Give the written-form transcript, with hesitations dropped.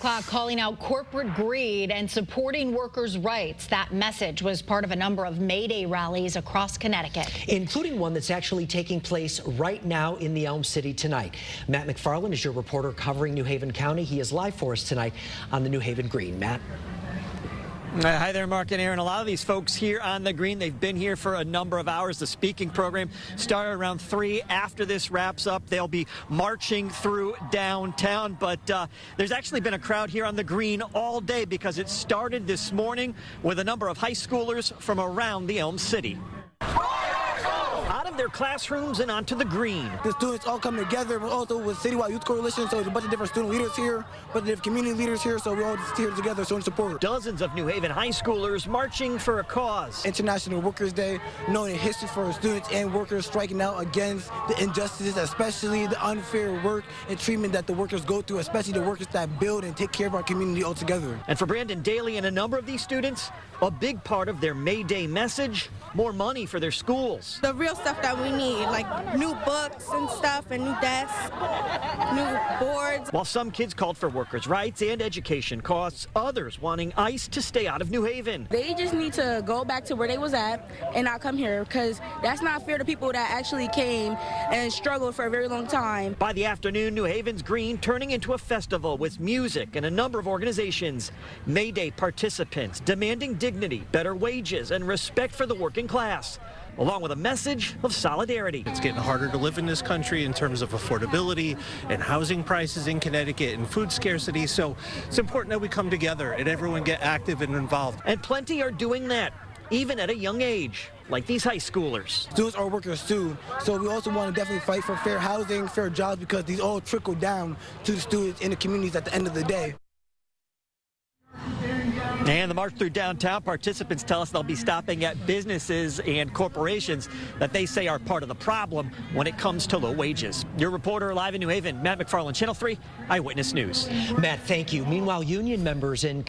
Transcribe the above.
Clock calling out corporate greed and supporting workers' rights. That message was part of a number of May Day rallies across Connecticut, including one that's actually taking place right now in the Elm City tonight. Matt McFarland is your reporter covering New Haven County. He is live for us tonight on the New Haven Green. Matt. Hi there, Mark and Aaron. A lot of these folks here on the green, they've been here for a number of hours. The speaking program started around 3. After this wraps up, they'll be marching through downtown. But there's actually been a crowd here on the green all day because it started this morning with a number of high schoolers from around the Elm City. Out of their classrooms and onto the green. The students all come together, but also with Citywide Youth Coalition, so there's a bunch of different student leaders here, but there's community leaders here, so we're all just here together showing support. Dozens of New Haven high schoolers marching for a cause. International Workers' Day, knowing history for students and workers striking out against the injustices, especially the unfair work and treatment that the workers go through, especially the workers that build and take care of our community altogether. And for Brandon Daly and a number of these students, a big part of their May Day message, more money for their schools. The real stuff that we need, like new books and stuff and new desks, new boards. While some kids called for workers' rights and education costs, others wanting ICE to stay out of New Haven. They just need to go back to where they was at and not come here, because that's not fair to people that actually came and struggled for a very long time. By the afternoon, New Haven's green turning into a festival with music and a number of organizations. May Day participants demanding dignity, better wages, and respect for the working class, along with a message of solidarity. It's getting harder to live in this country in terms of affordability and housing prices in Connecticut and food scarcity, so it's important that we come together and everyone get active and involved. And plenty are doing that, even at a young age, like these high schoolers. Students are workers too, so we also want to definitely fight for fair housing, fair jobs, because these all trickle down to the students in the communities at the end of the day. And the march through downtown, participants tell us they'll be stopping at businesses and corporations that they say are part of the problem when it comes to low wages. Your reporter live in New Haven, Matt McFarland, Channel 3 Eyewitness News. Matt, thank you. Meanwhile, union members in